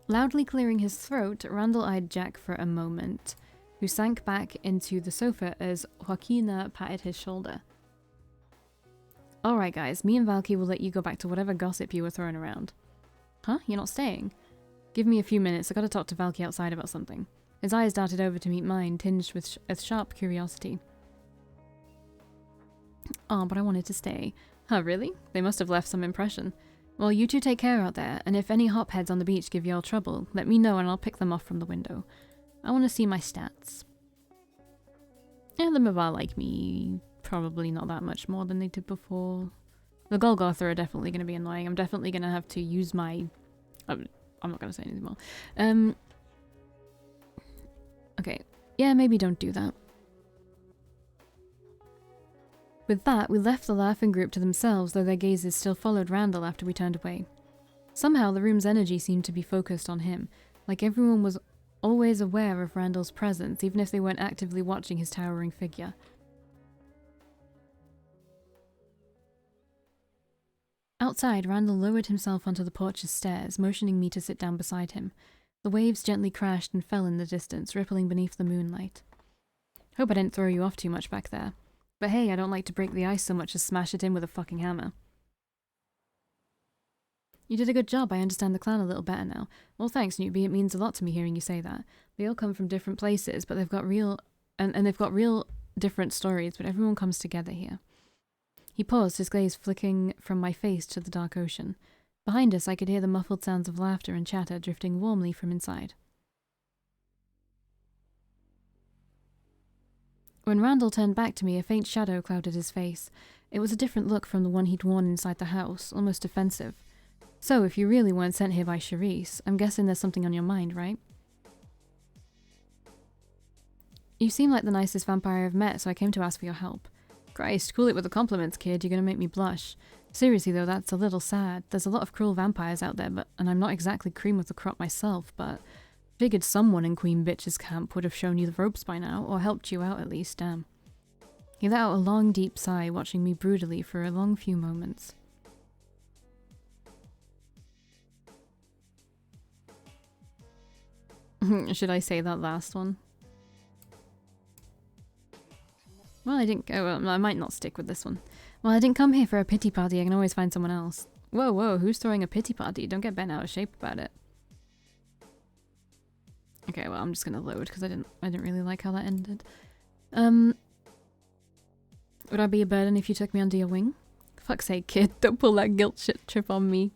Loudly clearing his throat, Randall eyed Jack for a moment, who sank back into the sofa as Joaquina patted his shoulder. Alright guys, me and Valkii will let you go back to whatever gossip you were throwing around. Huh? You're not staying? Give me a few minutes, I gotta talk to Valkii outside about something. His eyes darted over to meet mine, tinged with a sharp curiosity. Oh, but I wanted to stay. Huh, really? They must have left some impression. Well, you two take care out there, and if any hopheads on the beach give y'all trouble, let me know and I'll pick them off from the window. I want to see my stats. Yeah, the Mavar like me, probably not that much more than they did before. The Golgotha are definitely going to be annoying. I'm definitely going to have to use my... I'm not going to say anything more. Okay, yeah, maybe don't do that. With that, we left the laughing group to themselves, though their gazes still followed Randall after we turned away. Somehow, the room's energy seemed to be focused on him, like everyone was always aware of Randall's presence, even if they weren't actively watching his towering figure. Outside, Randall lowered himself onto the porch's stairs, motioning me to sit down beside him. The waves gently crashed and fell in the distance, rippling beneath the moonlight. Hope I didn't throw you off too much back there. But hey, I don't like to break the ice so much as smash it in with a fucking hammer. You did a good job, I understand the clan a little better now. Well thanks, newbie, it means a lot to me hearing you say that. They all come from different places, but they've got real different stories, but everyone comes together here. He paused, his gaze flicking from my face to the dark ocean. Behind us, I could hear the muffled sounds of laughter and chatter drifting warmly from inside. When Randall turned back to me, a faint shadow clouded his face. It was a different look from the one he'd worn inside the house, almost offensive. So, if you really weren't sent here by Charisse, I'm guessing there's something on your mind, right? You seem like the nicest vampire I've met, so I came to ask for your help. Christ, cool it with the compliments, kid, you're gonna make me blush. Seriously though, that's a little sad. There's a lot of cruel vampires out there, and I'm not exactly cream of the crop myself, but... Figured someone in Queen Bitch's camp would have shown you the ropes by now, or helped you out at least, damn. He let out a long, deep sigh, watching me brutally for a long few moments. Should I say that last one? Well, I might not stick with this one. Well, I didn't come here for a pity party, I can always find someone else. Whoa, who's throwing a pity party? Don't get bent out of shape about it. Okay, well, I'm just gonna load because I didn't really like how that ended. Would I be a burden if you took me under your wing? Fuck's sake, kid, don't pull that guilt shit trip on me.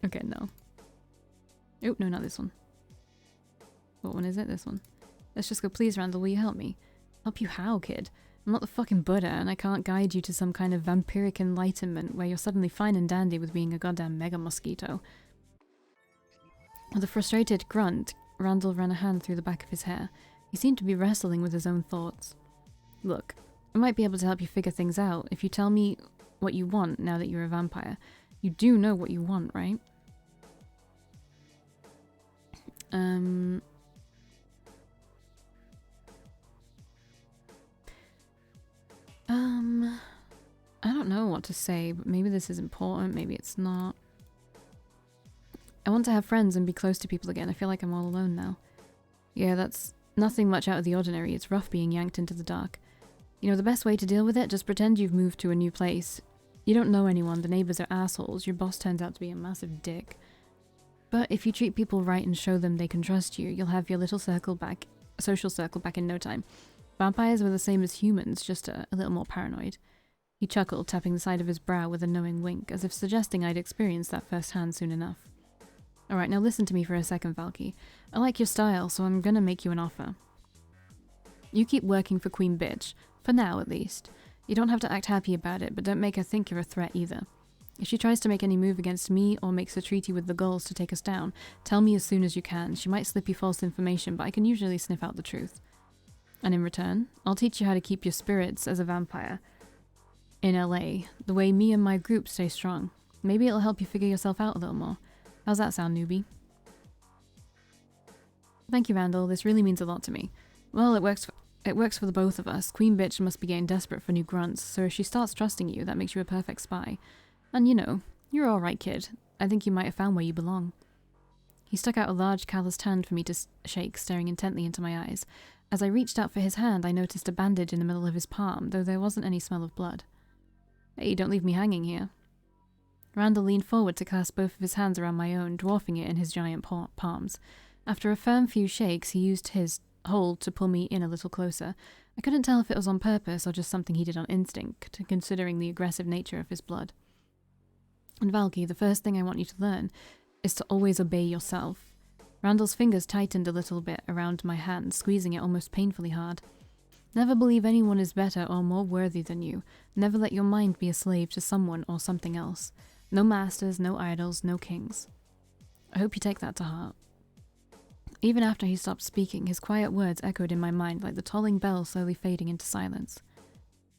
Okay, no. Oh, no, not this one. What one is it? This one. Let's just go, please, Randall, will you help me? Help you how, kid? I'm not the fucking Buddha, and I can't guide you to some kind of vampiric enlightenment where you're suddenly fine and dandy with being a goddamn mega mosquito. With a frustrated grunt, Randall ran a hand through the back of his hair. He seemed to be wrestling with his own thoughts. Look, I might be able to help you figure things out if you tell me what you want now that you're a vampire. You do know what you want, right? I don't know what to say, but maybe this is important, maybe it's not. I want to have friends and be close to people again. I feel like I'm all alone now. Yeah, that's nothing much out of the ordinary. It's rough being yanked into the dark. You know, the best way to deal with it, just pretend you've moved to a new place. You don't know anyone, the neighbors are assholes, your boss turns out to be a massive dick. But if you treat people right and show them they can trust you, you'll have your little social circle back in no time. Vampires were the same as humans, just a little more paranoid. He chuckled, tapping the side of his brow with a knowing wink, as if suggesting I'd experienced that firsthand soon enough. Alright, now listen to me for a second, Valkii. I like your style, so I'm gonna make you an offer. You keep working for Queen Bitch, for now at least. You don't have to act happy about it, but don't make her think you're a threat either. If she tries to make any move against me or makes a treaty with the Gulls to take us down, tell me as soon as you can. She might slip you false information, but I can usually sniff out the truth. And in return, I'll teach you how to keep your spirits as a vampire in LA, the way me and my group stay strong. Maybe it'll help you figure yourself out a little more. How's that sound, newbie? Thank you, Randall. This really means a lot to me. Well, it works for the both of us. Queen Bitch must be getting desperate for new grunts, so if she starts trusting you, that makes you a perfect spy. And you know, you're alright, kid. I think you might have found where you belong. He stuck out a large calloused hand for me to shake, staring intently into my eyes. As I reached out for his hand, I noticed a bandage in the middle of his palm, though there wasn't any smell of blood. Hey, don't leave me hanging here. Randall leaned forward to clasp both of his hands around my own, dwarfing it in his giant palms. After a firm few shakes, he used his hold to pull me in a little closer. I couldn't tell if it was on purpose or just something he did on instinct, considering the aggressive nature of his blood. And Valkii, the first thing I want you to learn is to always obey yourself. Randall's fingers tightened a little bit around my hand, squeezing it almost painfully hard. Never believe anyone is better or more worthy than you. Never let your mind be a slave to someone or something else. No masters, no idols, no kings. I hope you take that to heart. Even after he stopped speaking, his quiet words echoed in my mind like the tolling bell slowly fading into silence.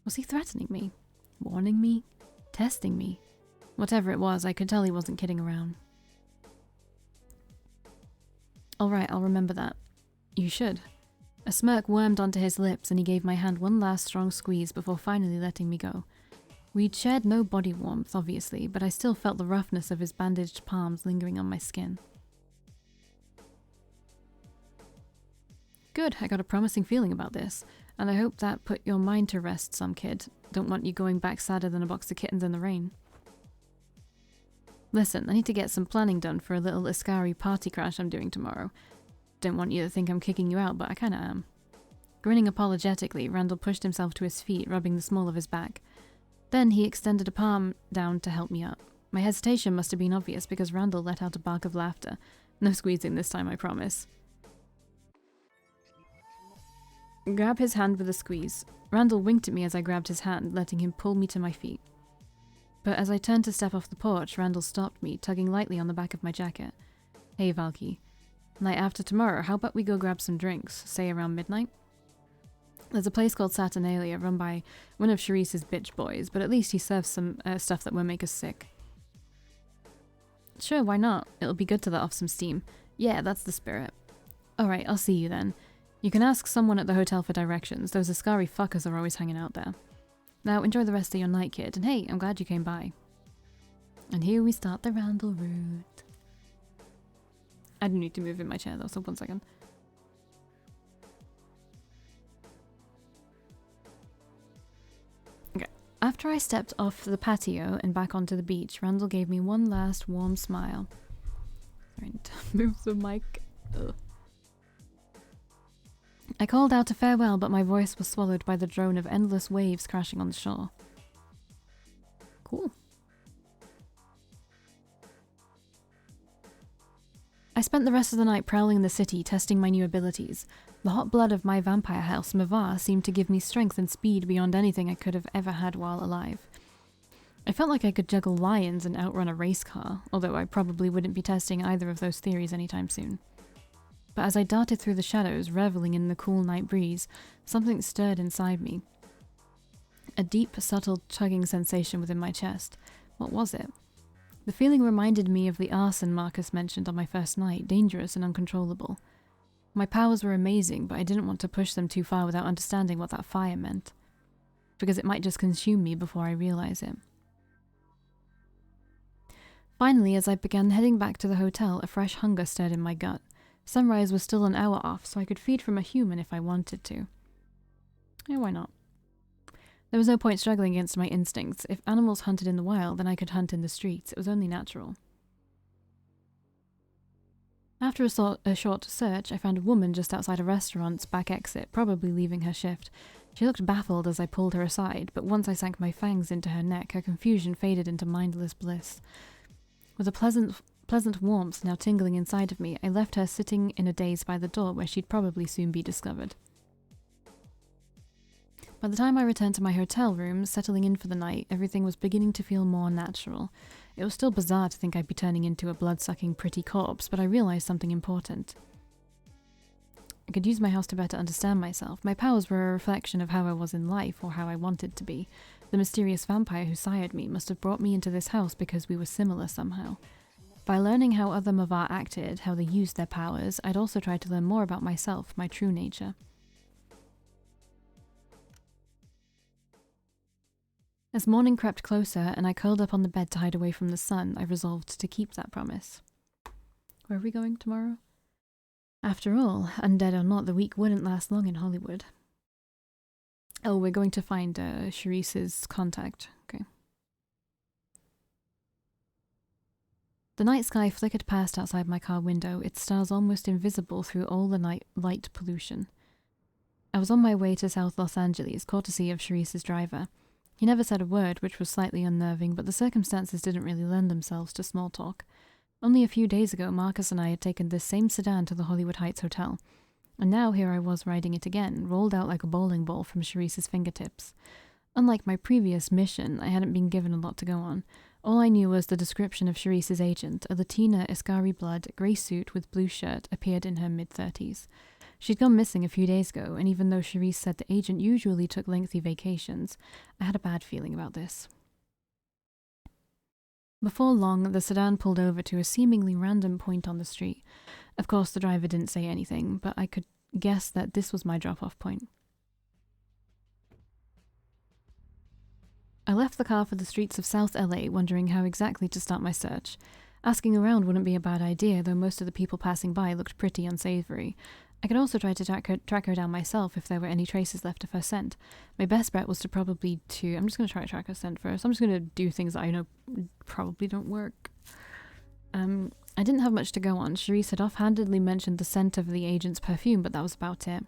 Was he threatening me? Warning me? Testing me? Whatever it was, I could tell he wasn't kidding around. Alright, I'll remember that. You should. A smirk wormed onto his lips and he gave my hand one last strong squeeze before finally letting me go. We'd shared no body warmth, obviously, but I still felt the roughness of his bandaged palms lingering on my skin. Good, I got a promising feeling about this, and I hope that put your mind to rest, some kid. Don't want you going back sadder than a box of kittens in the rain. Listen, I need to get some planning done for a little Iskari party crash I'm doing tomorrow. Don't want you to think I'm kicking you out, but I kinda am. Grinning apologetically, Randall pushed himself to his feet, rubbing the small of his back. Then he extended a palm down to help me up. My hesitation must have been obvious because Randall let out a bark of laughter. No squeezing this time, I promise. Grab his hand with a squeeze. Randall winked at me as I grabbed his hand, letting him pull me to my feet. But as I turned to step off the porch, Randall stopped me, tugging lightly on the back of my jacket. Hey, Valkii. Night after tomorrow, how about we go grab some drinks, say around midnight? There's a place called Saturnalia run by one of Sharice's bitch boys, but at least he serves some stuff that won't make us sick. Sure, why not? It'll be good to let off some steam. Yeah, that's the spirit. Alright, I'll see you then. You can ask someone at the hotel for directions. Those Iskari fuckers are always hanging out there. Now enjoy the rest of your night, kid, and hey, I'm glad you came by. And here we start the Randall route. I do need to move in my chair though, so 1 second. Okay. After I stepped off the patio and back onto the beach, Randall gave me one last warm smile. Sorry, I need to move the mic. Ugh. I called out a farewell, but my voice was swallowed by the drone of endless waves crashing on the shore. Cool. I spent the rest of the night prowling the city, testing my new abilities. The hot blood of my vampire house, Mavar, seemed to give me strength and speed beyond anything I could have ever had while alive. I felt like I could juggle lions and outrun a race car, although I probably wouldn't be testing either of those theories anytime soon. But as I darted through the shadows, reveling in the cool night breeze, something stirred inside me. A deep, subtle tugging sensation within my chest. What was it? The feeling reminded me of the arson Marcus mentioned on my first night, dangerous and uncontrollable. My powers were amazing, but I didn't want to push them too far without understanding what that fire meant. Because it might just consume me before I realize it. Finally, as I began heading back to the hotel, a fresh hunger stirred in my gut. Sunrise was still an hour off, so I could feed from a human if I wanted to. Yeah, why not? There was no point struggling against my instincts. If animals hunted in the wild, then I could hunt in the streets. It was only natural. After a short search, I found a woman just outside a restaurant's back exit, probably leaving her shift. She looked baffled as I pulled her aside, but once I sank my fangs into her neck, her confusion faded into mindless bliss. With a pleasant warmth now tingling inside of me, I left her sitting in a daze by the door where she'd probably soon be discovered. By the time I returned to my hotel room, settling in for the night, everything was beginning to feel more natural. It was still bizarre to think I'd be turning into a blood-sucking pretty corpse, but I realized something important. I could use my house to better understand myself. My powers were a reflection of how I was in life, or how I wanted to be. The mysterious vampire who sired me must have brought me into this house because we were similar somehow. By learning how other Mavar acted, how they used their powers, I'd also tried to learn more about myself, my true nature. As morning crept closer and I curled up on the bed to hide away from the sun, I resolved to keep that promise. Where are we going tomorrow? After all, undead or not, the week wouldn't last long in Hollywood. Oh, we're going to find Charisse's contact. Okay. The night sky flickered past outside my car window, its stars almost invisible through all the night light pollution. I was on my way to South Los Angeles, courtesy of Charisse's driver. He never said a word, which was slightly unnerving, but the circumstances didn't really lend themselves to small talk. Only a few days ago, Marcus and I had taken this same sedan to the Hollywood Heights Hotel. And now here I was riding it again, rolled out like a bowling ball from Charisse's fingertips. Unlike my previous mission, I hadn't been given a lot to go on. All I knew was the description of Charisse's agent, a Latina, Iscari blood, grey suit with blue shirt, appeared in her mid-30s. She'd gone missing a few days ago, and even though Charisse said the agent usually took lengthy vacations, I had a bad feeling about this. Before long, the sedan pulled over to a seemingly random point on the street. Of course, the driver didn't say anything, but I could guess that this was my drop-off point. I left the car for the streets of South LA, wondering how exactly to start my search. Asking around wouldn't be a bad idea, though most of the people passing by looked pretty unsavory. I could also try to track her down myself if there were any traces left of her scent. My best bet was to I'm just going to try to track her scent first. I'm just going to do things that I know probably don't work. I didn't have much to go on. Charisse had offhandedly mentioned the scent of the agent's perfume, but that was about it.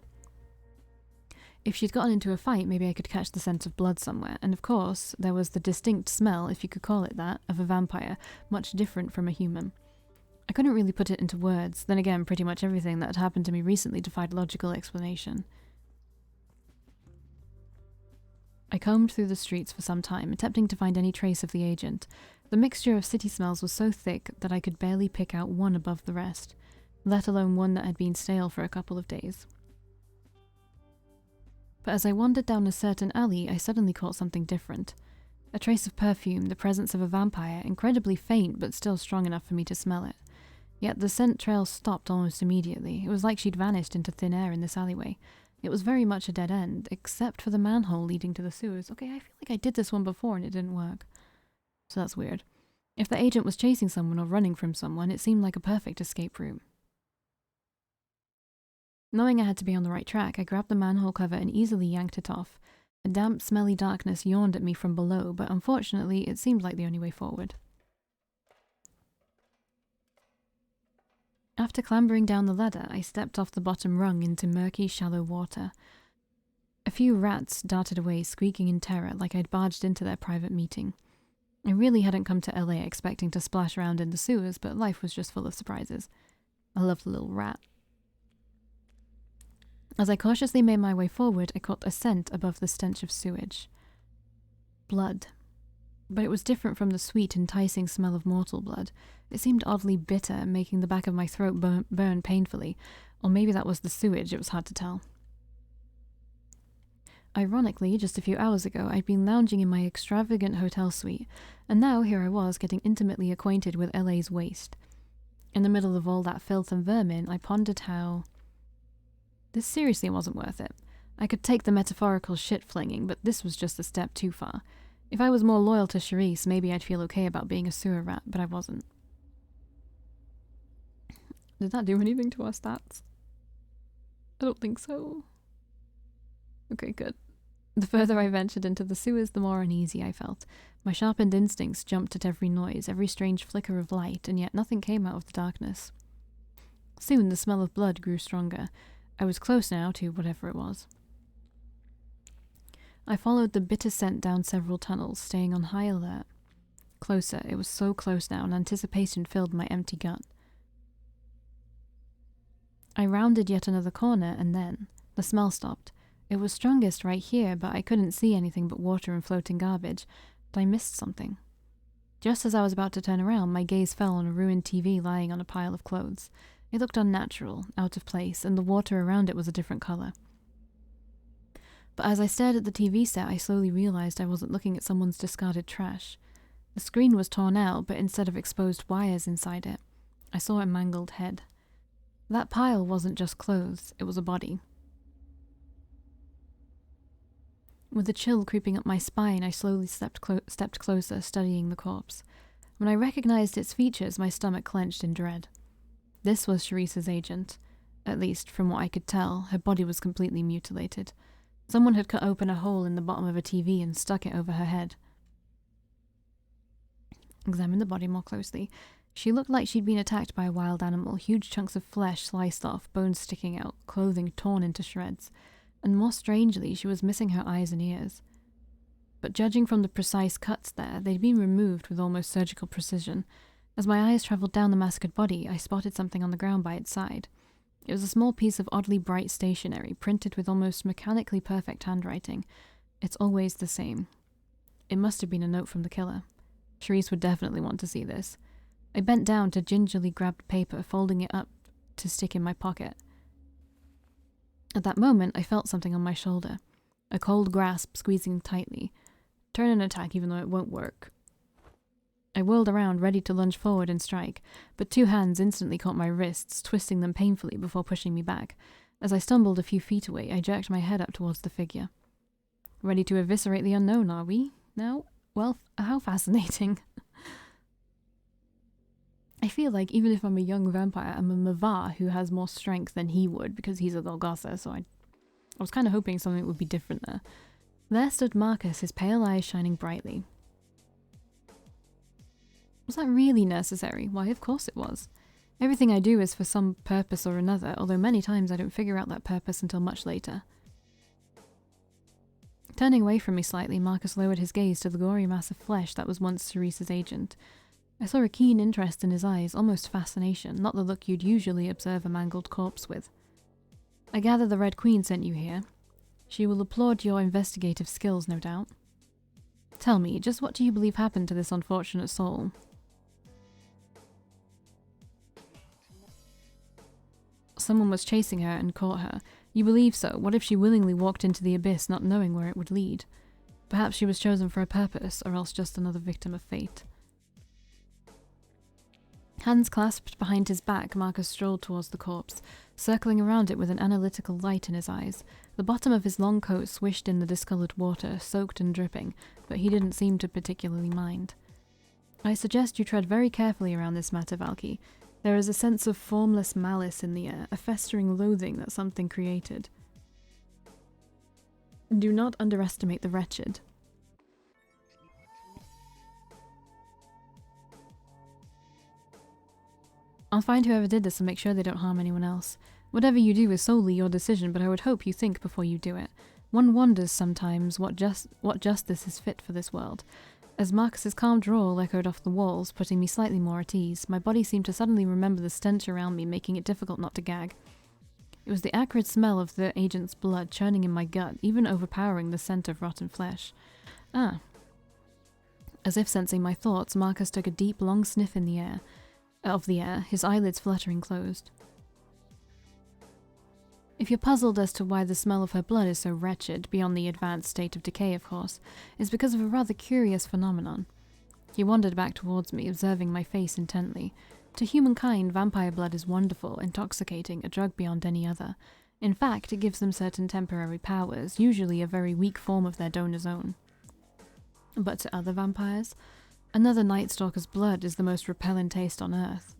If she'd gotten into a fight, maybe I could catch the scent of blood somewhere. And of course, there was the distinct smell, if you could call it that, of a vampire, much different from a human. I couldn't really put it into words. Then again, pretty much everything that had happened to me recently defied logical explanation. I combed through the streets for some time, attempting to find any trace of the agent. The mixture of city smells was so thick that I could barely pick out one above the rest, let alone one that had been stale for a couple of days. But as I wandered down a certain alley, I suddenly caught something different. A trace of perfume, the presence of a vampire, incredibly faint but still strong enough for me to smell it. Yet the scent trail stopped almost immediately. It was like she'd vanished into thin air in this alleyway. It was very much a dead end, except for the manhole leading to the sewers. Okay, I feel like I did this one before and it didn't work. So that's weird. If the agent was chasing someone or running from someone, it seemed like a perfect escape route. Knowing I had to be on the right track, I grabbed the manhole cover and easily yanked it off. A damp, smelly darkness yawned at me from below, but unfortunately it seemed like the only way forward. After clambering down the ladder, I stepped off the bottom rung into murky, shallow water. A few rats darted away, squeaking in terror, like I'd barged into their private meeting. I really hadn't come to LA expecting to splash around in the sewers, but life was just full of surprises. I loved the little rat. As I cautiously made my way forward, I caught a scent above the stench of sewage. Blood. But it was different from the sweet, enticing smell of mortal blood. It seemed oddly bitter, making the back of my throat burn painfully, or maybe that was the sewage, it was hard to tell. Ironically, just a few hours ago, I'd been lounging in my extravagant hotel suite, and now here I was getting intimately acquainted with LA's waste. In the middle of all that filth and vermin, I pondered how... This seriously wasn't worth it. I could take the metaphorical shit-flinging, but this was just a step too far. If I was more loyal to Charisse, maybe I'd feel okay about being a sewer rat, but I wasn't. Did that do anything to our stats? I don't think so. Okay, good. The further I ventured into the sewers, the more uneasy I felt. My sharpened instincts jumped at every noise, every strange flicker of light, and yet nothing came out of the darkness. Soon the smell of blood grew stronger. I was close now to whatever it was. I followed the bitter scent down several tunnels, staying on high alert. Closer, it was so close now, and anticipation filled my empty gut. I rounded yet another corner, and then the smell stopped. It was strongest right here, but I couldn't see anything but water and floating garbage. But I missed something. Just as I was about to turn around, my gaze fell on a ruined TV lying on a pile of clothes. It looked unnatural, out of place, and the water around it was a different color. But as I stared at the TV set, I slowly realized I wasn't looking at someone's discarded trash. The screen was torn out, but instead of exposed wires inside it, I saw a mangled head. That pile wasn't just clothes, it was a body. With a chill creeping up my spine, I slowly stepped closer, studying the corpse. When I recognized its features, my stomach clenched in dread. This was Sharice's agent. At least, from what I could tell, her body was completely mutilated. Someone had cut open a hole in the bottom of a TV and stuck it over her head. Examined the body more closely. She looked like she'd been attacked by a wild animal, huge chunks of flesh sliced off, bones sticking out, clothing torn into shreds. And more strangely, she was missing her eyes and ears. But judging from the precise cuts there, they'd been removed with almost surgical precision. As my eyes travelled down the massacred body, I spotted something on the ground by its side. It was a small piece of oddly bright stationery, printed with almost mechanically perfect handwriting. It's always the same. It must have been a note from the killer. Sharice would definitely want to see this. I bent down to gingerly grab the paper, folding it up to stick in my pocket. At that moment, I felt something on my shoulder. A cold grasp squeezing tightly. Turn and attack even though it won't work. I whirled around, ready to lunge forward and strike, but two hands instantly caught my wrists, twisting them painfully before pushing me back. As I stumbled a few feet away, I jerked my head up towards the figure. Ready to eviscerate the unknown, are we? Now? Well, how fascinating. I feel like even if I'm a young vampire, I'm a Mavar who has more strength than he would because he's a Golgotha, so I was kind of hoping something would be different there. There stood Marcus, his pale eyes shining brightly. Was that really necessary? Why, of course it was. Everything I do is for some purpose or another, although many times I don't figure out that purpose until much later. Turning away from me slightly, Marcus lowered his gaze to the gory mass of flesh that was once Sharice's agent. I saw a keen interest in his eyes, almost fascination, not the look you'd usually observe a mangled corpse with. I gather the Red Queen sent you here. She will applaud your investigative skills, no doubt. Tell me, just what do you believe happened to this unfortunate soul? Someone was chasing her and caught her. You believe so? What if she willingly walked into the abyss, not knowing where it would lead? Perhaps she was chosen for a purpose, or else just another victim of fate. Hands clasped behind his back, Marcus strolled towards the corpse, circling around it with an analytical light in his eyes. The bottom of his long coat swished in the discoloured water, soaked and dripping, but he didn't seem to particularly mind. I suggest you tread very carefully around this matter, Valkii. There is a sense of formless malice in the air, a festering loathing that something created. Do not underestimate the wretched. I'll find whoever did this and make sure they don't harm anyone else. Whatever you do is solely your decision, but I would hope you think before you do it. One wonders sometimes what justice is fit for this world. As Marcus's calm drawl echoed off the walls, putting me slightly more at ease, my body seemed to suddenly remember the stench around me, making it difficult not to gag. It was the acrid smell of the agent's blood churning in my gut, even overpowering the scent of rotten flesh. Ah. As if sensing my thoughts, Marcus took a deep, long sniff in the air, his eyelids fluttering closed. If you're puzzled as to why the smell of her blood is so wretched, beyond the advanced state of decay, of course, it's because of a rather curious phenomenon. He wandered back towards me, observing my face intently. To humankind, vampire blood is wonderful, intoxicating, a drug beyond any other. In fact, it gives them certain temporary powers, usually a very weak form of their donor's own. But to other vampires, another Night Stalker's blood is the most repellent taste on Earth.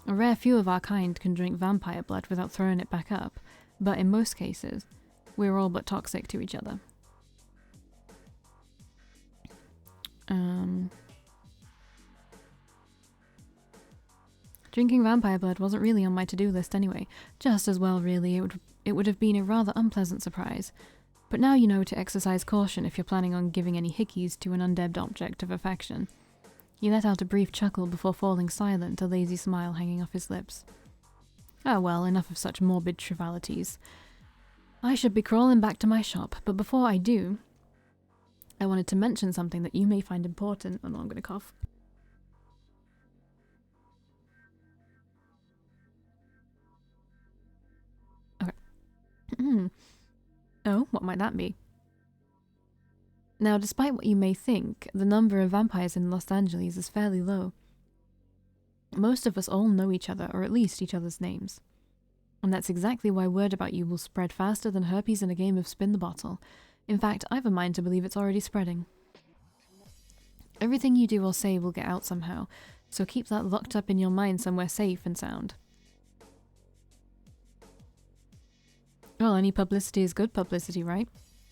A rare few of our kind can drink vampire blood without throwing it back up, but in most cases, we're all but toxic to each other. Drinking vampire blood wasn't really on my to-do list anyway. Just as well, really, it would have been a rather unpleasant surprise. But now you know to exercise caution if you're planning on giving any hickeys to an undead object of affection. He let out a brief chuckle before falling silent, a lazy smile hanging off his lips. Ah well, enough of such morbid trivialities. I should be crawling back to my shop, but before I do, I wanted to mention something that you may find important. Oh no, I'm going to cough. Okay. Oh, what might that be? Now, despite what you may think, the number of vampires in Los Angeles is fairly low. Most of us all know each other, or at least each other's names. And that's exactly why word about you will spread faster than herpes in a game of spin the bottle. In fact, I've a mind to believe it's already spreading. Everything you do or say will get out somehow, so keep that locked up in your mind somewhere safe and sound. Well, any publicity is good publicity, right?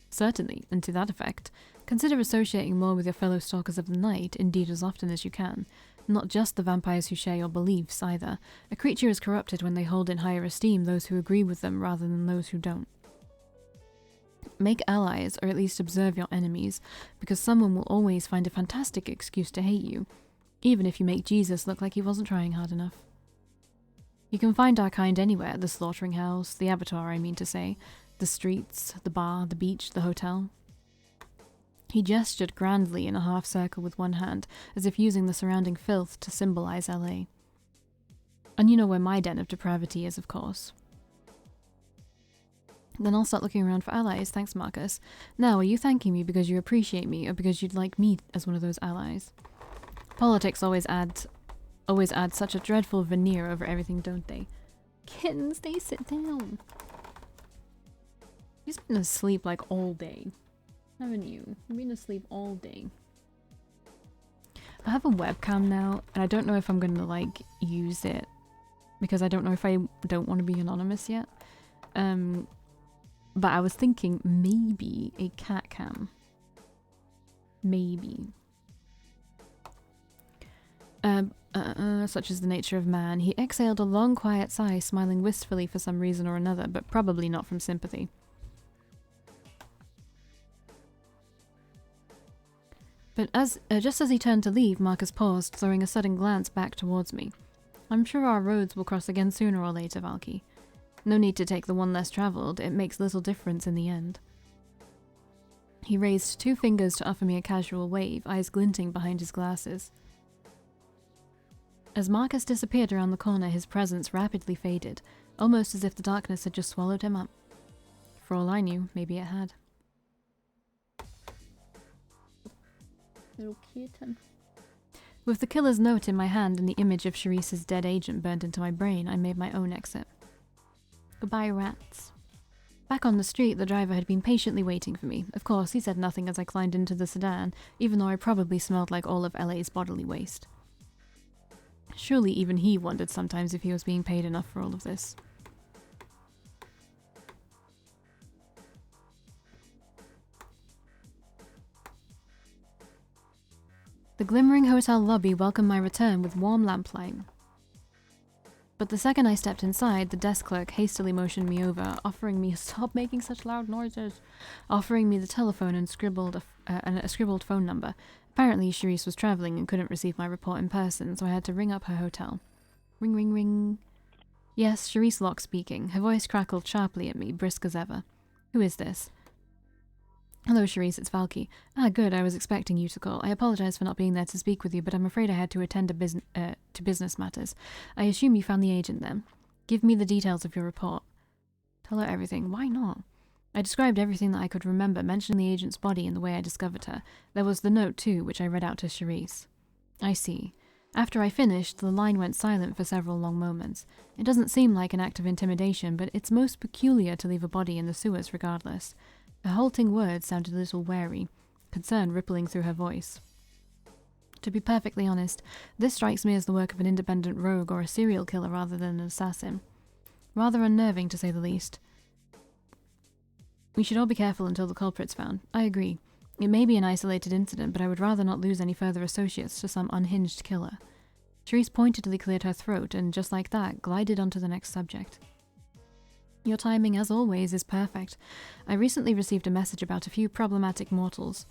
Certainly, and to that effect, consider associating more with your fellow stalkers of the night, indeed as often as you can. Not just the vampires who share your beliefs, either. A creature is corrupted when they hold in higher esteem those who agree with them rather than those who don't. Make allies, or at least observe your enemies, because someone will always find a fantastic excuse to hate you, even if you make Jesus look like he wasn't trying hard enough. You can find our kind anywhere, the slaughtering house, the abattoir, I mean to say, the streets, the bar, the beach, the hotel. He gestured grandly in a half circle with one hand, as if using the surrounding filth to symbolize LA. And you know where my den of depravity is, of course. Then I'll start looking around for allies, thanks Marcus. Now, are you thanking me because you appreciate me, or because you'd like me as one of those allies? Politics always add such a dreadful veneer over everything, don't they? Kittens, they sit down. You've been asleep like all day, haven't you? You've been asleep all day. I have a webcam now, and I don't know if I'm gonna like use it because I don't know if I don't want to be anonymous yet. But I was thinking maybe a cat cam. Maybe. Such is the nature of man. He exhaled a long, quiet sigh, smiling wistfully for some reason or another, but probably not from sympathy. But just as he turned to leave, Marcus paused, throwing a sudden glance back towards me. I'm sure our roads will cross again sooner or later, Valkii. No need to take the one less travelled, it makes little difference in the end. He raised 2 fingers to offer me a casual wave, eyes glinting behind his glasses. As Marcus disappeared around the corner, his presence rapidly faded, almost as if the darkness had just swallowed him up. For all I knew, maybe it had. Little kitten. With the killer's note in my hand and the image of Charisse's dead agent burned into my brain, I made my own exit. Goodbye, rats. Back on the street, the driver had been patiently waiting for me. Of course, he said nothing as I climbed into the sedan, even though I probably smelled like all of LA's bodily waste. Surely even he wondered sometimes if he was being paid enough for all of this. The glimmering hotel lobby welcomed my return with warm lamplight. But the second I stepped inside, the desk clerk hastily motioned me over, offering me stop making such loud noises, offering me the telephone and a scribbled phone number. Apparently, Charisse was traveling and couldn't receive my report in person, so I had to ring up her hotel. Ring, ring, ring. Yes, Charisse Locke speaking. Her voice crackled sharply at me, brisk as ever. Who is this? Hello, Charisse, it's Valkii. Ah, good, I was expecting you to call. I apologize for not being there to speak with you, but I'm afraid I had to attend to business matters. I assume you found the agent then. Give me the details of your report. Tell her everything. Why not? I described everything that I could remember, mentioning the agent's body and the way I discovered her. There was the note, too, which I read out to Charisse. I see. After I finished, the line went silent for several long moments. It doesn't seem like an act of intimidation, but it's most peculiar to leave a body in the sewers regardless. Her halting words sounded a little wary, concern rippling through her voice. To be perfectly honest, this strikes me as the work of an independent rogue or a serial killer rather than an assassin. Rather unnerving, to say the least. We should all be careful until the culprit's found. I agree. It may be an isolated incident, but I would rather not lose any further associates to some unhinged killer. Charisse pointedly cleared her throat and, just like that, glided onto the next subject. Your timing, as always, is perfect. I recently received a message about a few problematic mortals.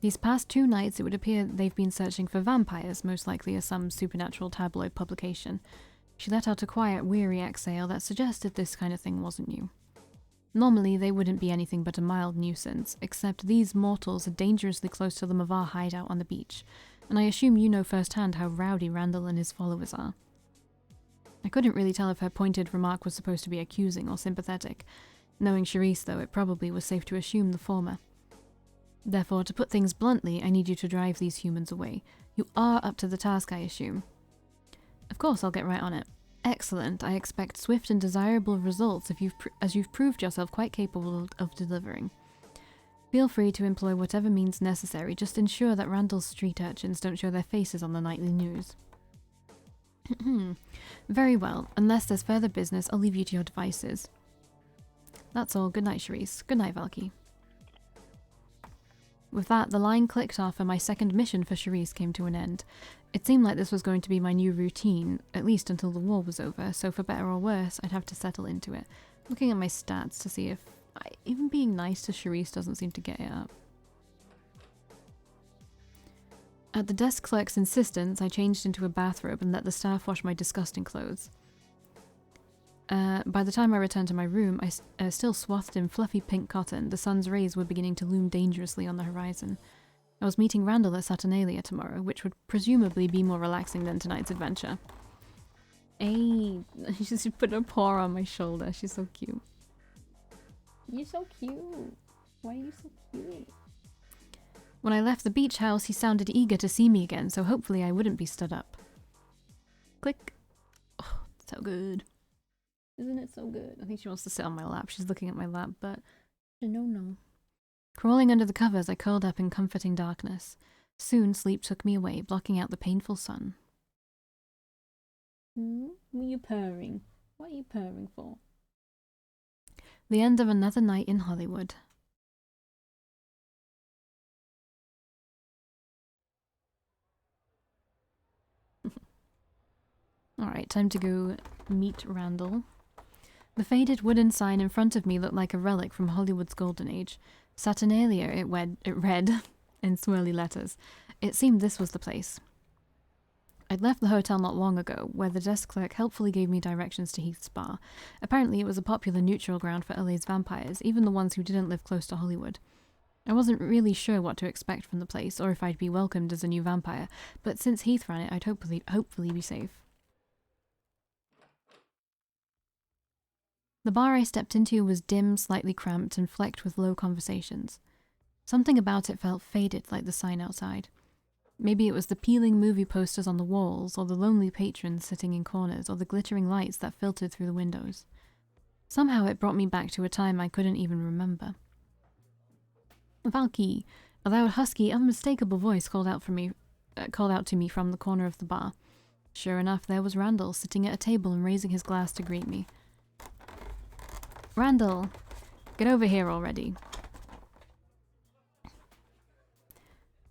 These past 2 nights, it would appear they've been searching for vampires, most likely as some supernatural tabloid publication. She let out a quiet, weary exhale that suggested this kind of thing wasn't new. Normally, they wouldn't be anything but a mild nuisance, except these mortals are dangerously close to the Mavar hideout on the beach, and I assume you know firsthand how rowdy Randall and his followers are. I couldn't really tell if her pointed remark was supposed to be accusing or sympathetic. Knowing Charisse, though, it probably was safe to assume the former. Therefore, to put things bluntly, I need you to drive these humans away. You are up to the task, I assume. Of course, I'll get right on it. Excellent. I expect swift and desirable results as you've proved yourself quite capable of delivering. Feel free to employ whatever means necessary. Just ensure that Randall's street urchins don't show their faces on the nightly news. Very well. Unless there's further business, I'll leave you to your devices. That's all. Good night, Charisse. Good night, Valkii. With that, the line clicked off and my second mission for Charisse came to an end. It seemed like this was going to be my new routine, at least until the war was over, so for better or worse, I'd have to settle into it. Looking at my stats to see if even being nice to Charisse doesn't seem to get it up. At the desk clerk's insistence, I changed into a bathrobe and let the staff wash my disgusting clothes. By the time I returned to my room, still swathed in fluffy pink cotton, the sun's rays were beginning to loom dangerously on the horizon. I was meeting Randall at Saturnalia tomorrow, which would presumably be more relaxing than tonight's adventure. Hey, she just put her paw on my shoulder. She's so cute. You're so cute. Why are you so cute? When I left the beach house, he sounded eager to see me again, so hopefully I wouldn't be stood up. Click. Oh, so good. Isn't it so good? I think she wants to sit on my lap. She's looking at my lap, but no. Crawling under the covers, I curled up in comforting darkness. Soon, sleep took me away, blocking out the painful sun. Were you purring? What are you purring for? The end of another night in Hollywood. Alright, time to go meet Randall. The faded wooden sign in front of me looked like a relic from Hollywood's golden age. Saturnalia, it read in swirly letters. It seemed this was the place. I'd left the hotel not long ago, where the desk clerk helpfully gave me directions to Heath's bar. Apparently it was a popular neutral ground for LA's vampires, even the ones who didn't live close to Hollywood. I wasn't really sure what to expect from the place, or if I'd be welcomed as a new vampire, but since Heath ran it, I'd hopefully be safe. The bar I stepped into was dim, slightly cramped, and flecked with low conversations. Something about it felt faded like the sign outside. Maybe it was the peeling movie posters on the walls, or the lonely patrons sitting in corners, or the glittering lights that filtered through the windows. Somehow it brought me back to a time I couldn't even remember. Valkii, a loud, husky, unmistakable voice called out to me from the corner of the bar. Sure enough, there was Randall, sitting at a table and raising his glass to greet me. Randall, get over here already.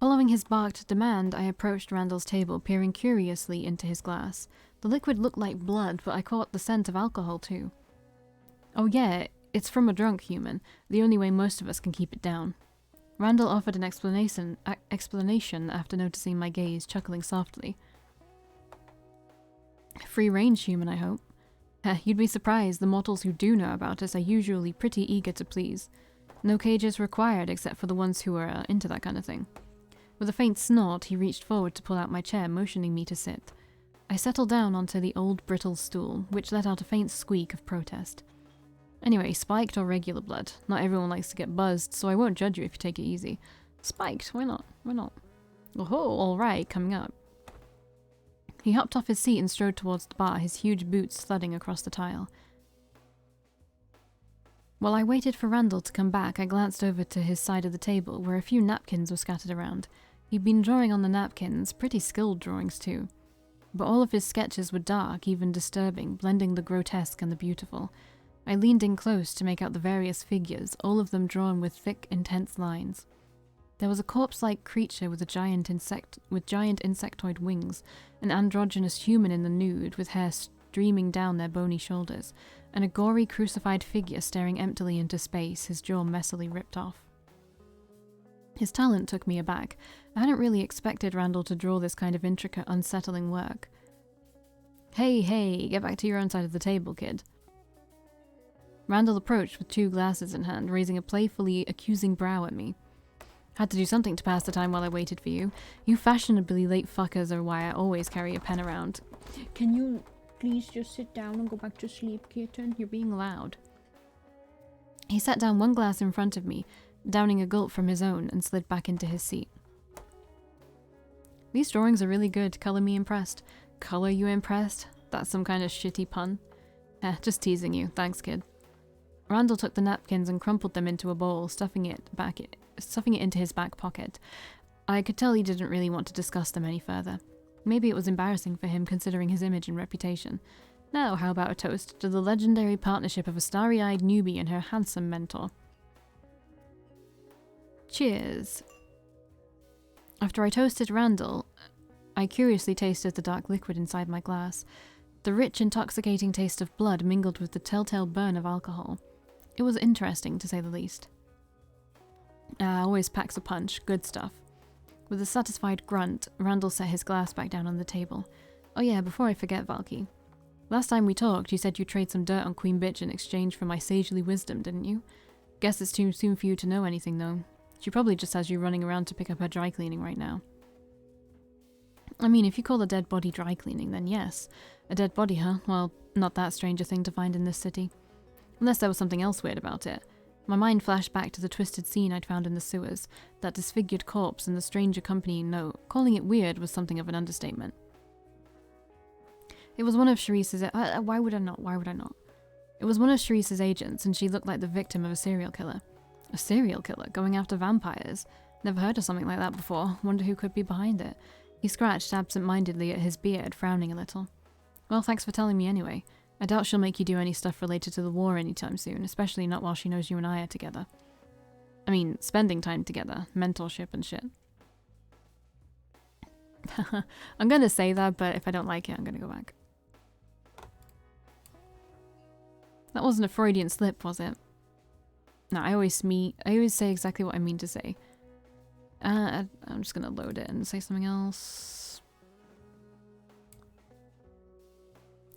Following his barked demand, I approached Randall's table, peering curiously into his glass. The liquid looked like blood, but I caught the scent of alcohol too. Oh yeah, it's from a drunk human, the only way most of us can keep it down. Randall offered an explanation after noticing my gaze, chuckling softly. Free-range human, I hope. You'd be surprised, the mortals who do know about us are usually pretty eager to please. No cages required except for the ones who are into that kind of thing. With a faint snort, he reached forward to pull out my chair, motioning me to sit. I settled down onto the old brittle stool, which let out a faint squeak of protest. Anyway, spiked or regular blood. Not everyone likes to get buzzed, so I won't judge you if you take it easy. Spiked, why not? Why not? Oh, alright, coming up. He hopped off his seat and strode towards the bar, his huge boots thudding across the tile. While I waited for Randall to come back, I glanced over to his side of the table, where a few napkins were scattered around. He'd been drawing on the napkins, pretty skilled drawings too. But all of his sketches were dark, even disturbing, blending the grotesque and the beautiful. I leaned in close to make out the various figures, all of them drawn with thick, intense lines. There was a corpse-like creature with giant insectoid wings, an androgynous human in the nude with hair streaming down their bony shoulders, and a gory crucified figure staring emptily into space, his jaw messily ripped off. His talent took me aback. I hadn't really expected Randall to draw this kind of intricate, unsettling work. Hey, get back to your own side of the table, kid. Randall approached with 2 glasses in hand, raising a playfully accusing brow at me. Had to do something to pass the time while I waited for you. You fashionably late fuckers are why I always carry a pen around. Can you please just sit down and go back to sleep, kitten? You're being loud. He set down 1 glass in front of me, downing a gulp from his own, and slid back into his seat. These drawings are really good. Color me impressed. Color you impressed? That's some kind of shitty pun. Just teasing you. Thanks, kid. Randall took the napkins and crumpled them into a bowl, stuffing it into his back pocket. I could tell he didn't really want to discuss them any further. Maybe it was embarrassing for him considering his image and reputation. Now, how about a toast to the legendary partnership of a starry-eyed newbie and her handsome mentor? Cheers. After I toasted Randall, I curiously tasted the dark liquid inside my glass. The rich, intoxicating taste of blood mingled with the telltale burn of alcohol. It was interesting, to say the least. Always packs a punch. Good stuff. With a satisfied grunt, Randall set his glass back down on the table. Oh yeah, before I forget, Valkii. Last time we talked, you said you'd trade some dirt on Queen Bitch in exchange for my sagely wisdom, didn't you? Guess it's too soon for you to know anything, though. She probably just has you running around to pick up her dry cleaning right now. I mean, if you call a dead body dry cleaning, then yes. A dead body, huh? Well, not that strange a thing to find in this city. Unless there was something else weird about it. My mind flashed back to the twisted scene I'd found in the sewers, that disfigured corpse and the strange accompanying note. Calling it weird was something of an understatement. It was one of Sharice's... why would I not? Why would I not? It was one of Sharice's agents, and she looked like the victim of a serial killer. A serial killer? Going after vampires? Never heard of something like that before. Wonder who could be behind it. He scratched absent-mindedly at his beard, frowning a little. Well, thanks for telling me anyway. I doubt she'll make you do any stuff related to the war anytime soon, especially not while she knows you and I are together. I mean, spending time together, mentorship and shit. I'm gonna say that, but if I don't like it, I'm gonna go back. That wasn't a Freudian slip, was it? No, I always say exactly what I mean to say. I'm just gonna load it and say something else.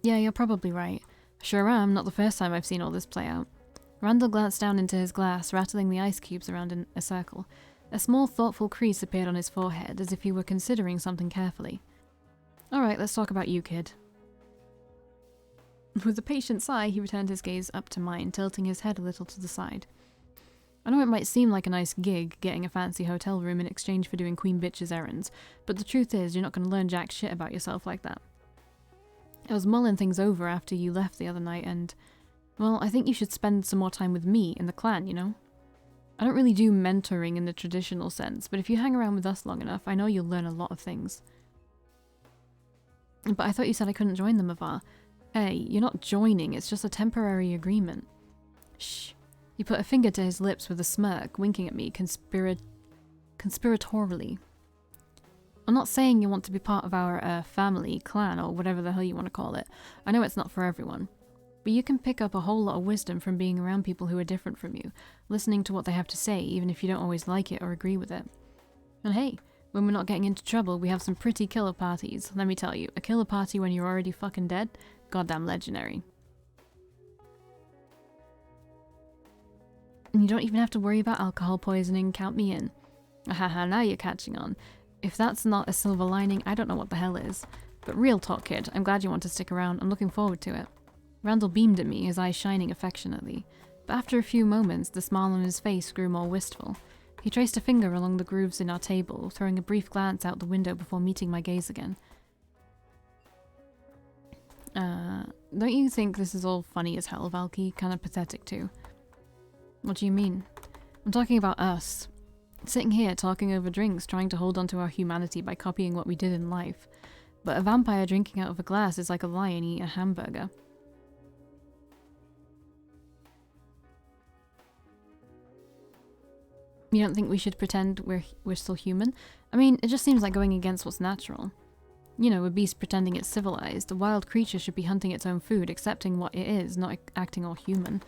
Yeah, you're probably right. Sure am, not the first time I've seen all this play out. Randall glanced down into his glass, rattling the ice cubes around in a circle. A small, thoughtful crease appeared on his forehead, as if he were considering something carefully. Alright, let's talk about you, kid. With a patient sigh, he returned his gaze up to mine, tilting his head a little to the side. I know it might seem like a nice gig, getting a fancy hotel room in exchange for doing Queen Bitch's errands, but the truth is, you're not going to learn jack shit about yourself like that. I was mulling things over after you left the other night and, well, I think you should spend some more time with me in the clan, you know? I don't really do mentoring in the traditional sense, but if you hang around with us long enough, I know you'll learn a lot of things. But I thought you said I couldn't join them, Avar. Hey, you're not joining, it's just a temporary agreement. Shh. He put a finger to his lips with a smirk, winking at me conspiratorially. I'm not saying you want to be part of our family, clan, or whatever the hell you want to call it. I know it's not for everyone. But you can pick up a whole lot of wisdom from being around people who are different from you, listening to what they have to say, even if you don't always like it or agree with it. And hey, when we're not getting into trouble, we have some pretty killer parties. Let me tell you, a killer party when you're already fucking dead? Goddamn legendary. And you don't even have to worry about alcohol poisoning, count me in. Haha, now you're catching on. If that's not a silver lining, I don't know what the hell is. But real talk, kid, I'm glad you want to stick around. I'm looking forward to it. Randall beamed at me, his eyes shining affectionately. But after a few moments, the smile on his face grew more wistful. He traced a finger along the grooves in our table, throwing a brief glance out the window before meeting my gaze again. Don't you think this is all funny as hell, Valkii? Kind of pathetic too. What do you mean? I'm talking about us. Sitting here talking over drinks, trying to hold on to our humanity by copying what we did in life. But a vampire drinking out of a glass is like a lion eating a hamburger. You don't think we should pretend we're still human? I mean, it just seems like going against what's natural. You know, a beast pretending it's civilized. A wild creature should be hunting its own food, accepting what it is, not acting all human.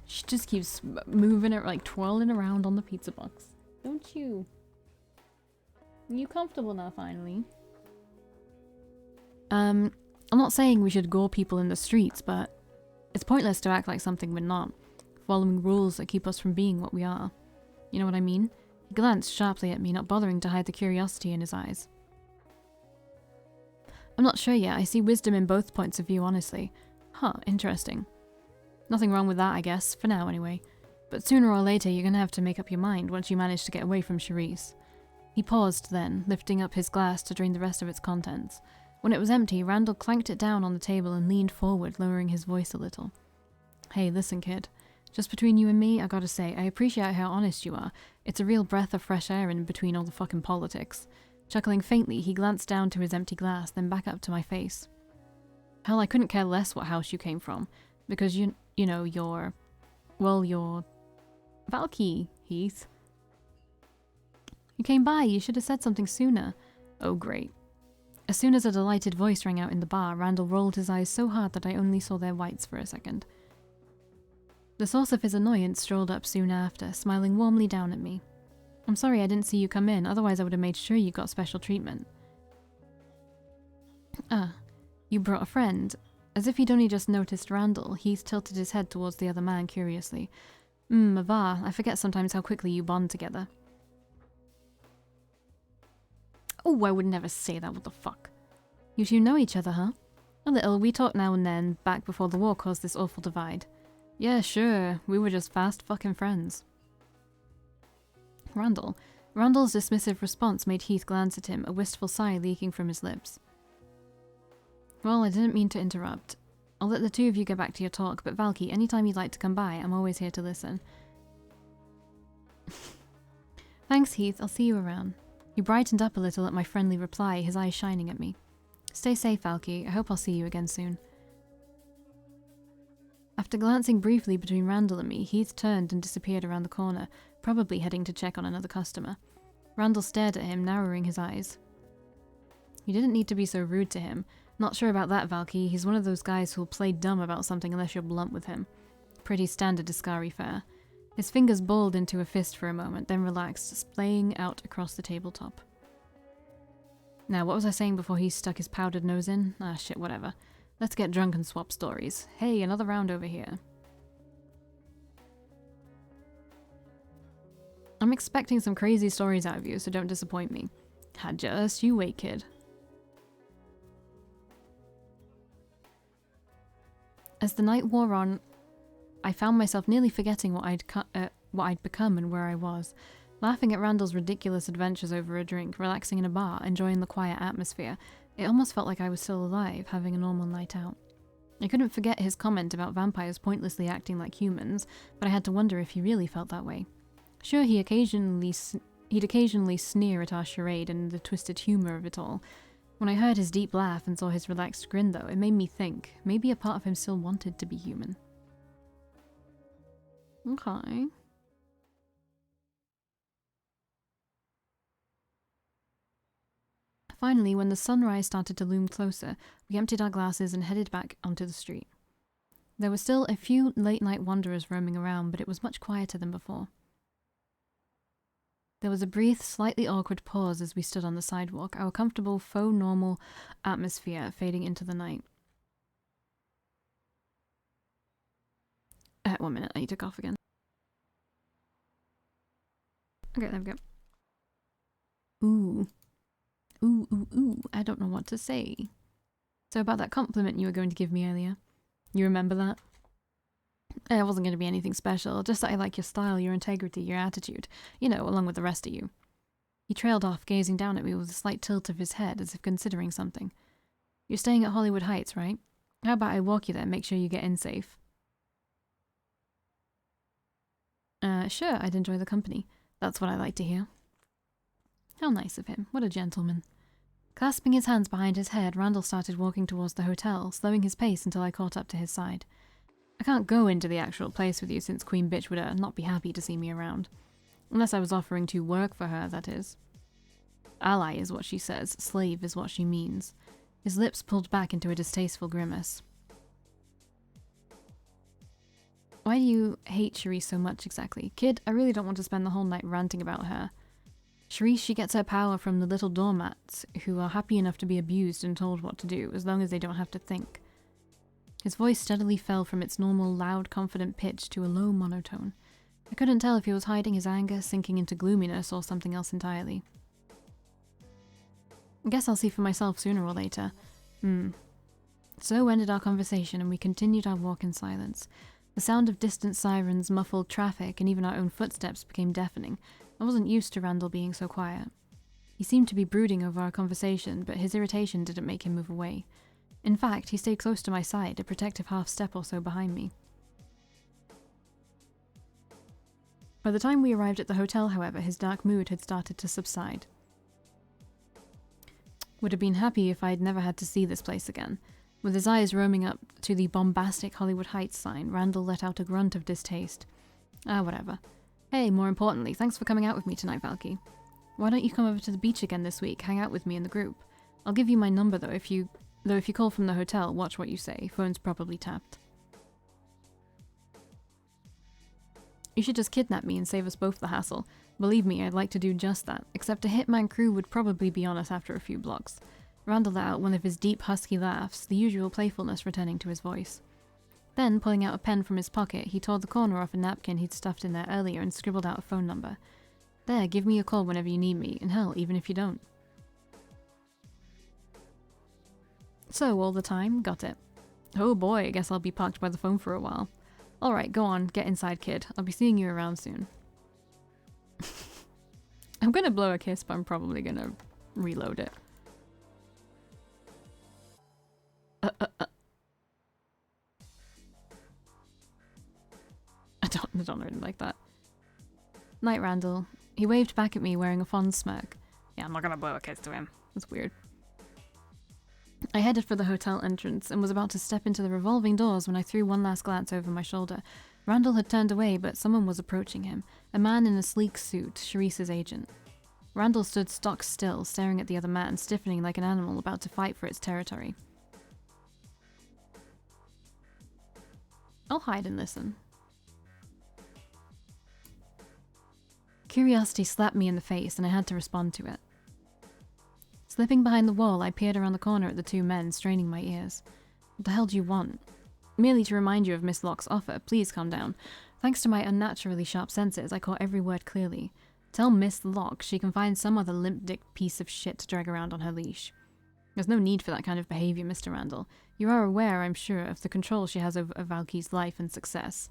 She just keeps moving it, like twirling around on the pizza box. Don't you? Are you comfortable now, finally? I'm not saying we should gore people in the streets, but it's pointless to act like something we're not, following rules that keep us from being what we are. You know what I mean? He glanced sharply at me, not bothering to hide the curiosity in his eyes. I'm not sure yet. I see wisdom in both points of view, honestly. Huh, interesting. Nothing wrong with that, I guess, for now anyway. But sooner or later you're gonna have to make up your mind once you manage to get away from Sharice. He paused then, lifting up his glass to drain the rest of its contents. When it was empty, Randall clanked it down on the table and leaned forward, lowering his voice a little. Hey, listen, kid. Just between you and me, I gotta say, I appreciate how honest you are. It's a real breath of fresh air in between all the fucking politics. Chuckling faintly, he glanced down to his empty glass, then back up to my face. Hell, I couldn't care less what house you came from, because you know, you're Valkii, Heath. You came by, you should have said something sooner. Oh, great. As soon as a delighted voice rang out in the bar, Randall rolled his eyes so hard that I only saw their whites for a second. The source of his annoyance strolled up soon after, smiling warmly down at me. I'm sorry I didn't see you come in, otherwise I would have made sure you got special treatment. Ah, you brought a friend. As if he'd only just noticed Randall, Heath tilted his head towards the other man curiously. Avar, I forget sometimes how quickly you bond together. Oh, I would never say that, what the fuck. You two know each other, huh? A little, we talk now and then, back before the war caused this awful divide. Yeah, sure, we were just fast fucking friends. Randall's dismissive response made Heath glance at him, a wistful sigh leaking from his lips. Well, I didn't mean to interrupt. I'll let the two of you get back to your talk, but Valkii, anytime you'd like to come by, I'm always here to listen. Thanks, Heath, I'll see you around. He brightened up a little at my friendly reply, his eyes shining at me. Stay safe, Valkii. I hope I'll see you again soon. After glancing briefly between Randall and me, Heath turned and disappeared around the corner, probably heading to check on another customer. Randall stared at him, narrowing his eyes. You didn't need to be so rude to him. Not sure about that, Valkii. He's one of those guys who'll play dumb about something unless you're blunt with him. Pretty standard Discari fare. His fingers balled into a fist for a moment, then relaxed, splaying out across the tabletop. Now, what was I saying before he stuck his powdered nose in? Ah, shit, whatever. Let's get drunk and swap stories. Hey, another round over here. I'm expecting some crazy stories out of you, so don't disappoint me. Just you wait, kid. As the night wore on, I found myself nearly forgetting what I'd become and where I was, laughing at Randall's ridiculous adventures over a drink, relaxing in a bar, enjoying the quiet atmosphere. It almost felt like I was still alive, having a normal night out. I couldn't forget his comment about vampires pointlessly acting like humans, but I had to wonder if he really felt that way. Sure, he'd occasionally sneer at our charade and the twisted humor of it all. When I heard his deep laugh and saw his relaxed grin, though, it made me think maybe a part of him still wanted to be human. Okay. Finally, when the sunrise started to loom closer, we emptied our glasses and headed back onto the street. There were still a few late-night wanderers roaming around, but it was much quieter than before. There was a brief, slightly awkward pause as we stood on the sidewalk, our comfortable, faux normal atmosphere fading into the night. 1 minute, I need to cough again. Okay, there we go. Ooh, I don't know what to say. So about that compliment you were going to give me earlier. You remember that? It wasn't going to be anything special, just that I like your style, your integrity, your attitude, you know, along with the rest of you. He trailed off, gazing down at me with a slight tilt of his head as if considering something. You're staying at Hollywood Heights, right? How about I walk you there and make sure you get in safe? Sure, I'd enjoy the company. That's what I like to hear. How nice of him. What a gentleman. Clasping his hands behind his head, Randall started walking towards the hotel, slowing his pace until I caught up to his side. I can't go into the actual place with you since Queen Bitch would not be happy to see me around. Unless I was offering to work for her, that is. Ally is what she says, slave is what she means. His lips pulled back into a distasteful grimace. Why do you hate Cherise so much exactly? Kid, I really don't want to spend the whole night ranting about her. Cherise, she gets her power from the little doormats who are happy enough to be abused and told what to do, as long as they don't have to think. His voice steadily fell from its normal, loud, confident pitch to a low monotone. I couldn't tell if he was hiding his anger, sinking into gloominess, or something else entirely. I guess I'll see for myself sooner or later. So ended our conversation, and we continued our walk in silence. The sound of distant sirens, muffled traffic, and even our own footsteps became deafening. I wasn't used to Randall being so quiet. He seemed to be brooding over our conversation, but his irritation didn't make him move away. In fact, he stayed close to my side, a protective half step or so behind me. By the time we arrived at the hotel, however, his dark mood had started to subside. Would have been happy if I'd never had to see this place again. With his eyes roaming up to the bombastic Hollywood Heights sign, Randall let out a grunt of distaste. Ah, whatever. Hey, more importantly, thanks for coming out with me tonight, Valkii. Why don't you come over to the beach again this week, hang out with me in the group? I'll give you my number though if you call from the hotel, watch what you say. Phone's probably tapped. You should just kidnap me and save us both the hassle. Believe me, I'd like to do just that, except a hitman crew would probably be on us after a few blocks. Randall let out one of his deep, husky laughs, the usual playfulness returning to his voice. Then, pulling out a pen from his pocket, he tore the corner off a napkin he'd stuffed in there earlier and scribbled out a phone number. There, give me a call whenever you need me, and hell, even if you don't. So, all the time, got it. Oh boy, I guess I'll be parked by the phone for a while. Alright, go on, get inside, kid. I'll be seeing you around soon. I'm gonna blow a kiss, but I'm probably gonna reload it. I don't really like that. Night, Randall. He waved back at me wearing a fond smirk. Yeah, I'm not gonna blow a kiss to him. That's weird. I headed for the hotel entrance and was about to step into the revolving doors when I threw one last glance over my shoulder. Randall had turned away, but someone was approaching him. A man in a sleek suit, Sharice's agent. Randall stood stock still, staring at the other man, stiffening like an animal about to fight for its territory. I'll hide and listen. Curiosity slapped me in the face, and I had to respond to it. Slipping behind the wall, I peered around the corner at the two men, straining my ears. What the hell do you want? Merely to remind you of Miss Locke's offer. Please calm down. Thanks to my unnaturally sharp senses, I caught every word clearly. Tell Miss Locke she can find some other limp-dick piece of shit to drag around on her leash. There's no need for that kind of behavior, Mr. Randall. You are aware, I'm sure, of the control she has over Valky's life and success.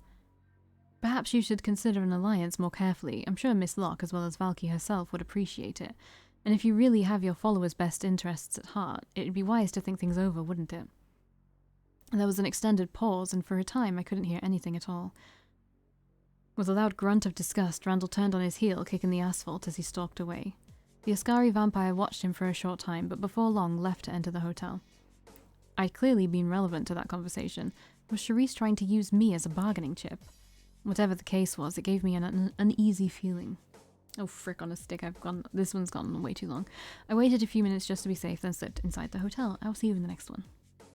Perhaps you should consider an alliance more carefully. I'm sure Miss Locke, as well as Valkii herself, would appreciate it. And if you really have your followers' best interests at heart, it'd be wise to think things over, wouldn't it? There was an extended pause, and for a time I couldn't hear anything at all. With a loud grunt of disgust, Randall turned on his heel, kicking the asphalt as he stalked away. The Ascari vampire watched him for a short time, but before long left to enter the hotel. I'd clearly been relevant to that conversation. Was Sharice trying to use me as a bargaining chip? Whatever the case was, it gave me an uneasy feeling. Oh, frick on a stick, this one's gone way too long. I waited a few minutes just to be safe, then slipped inside the hotel. I'll see you in the next one.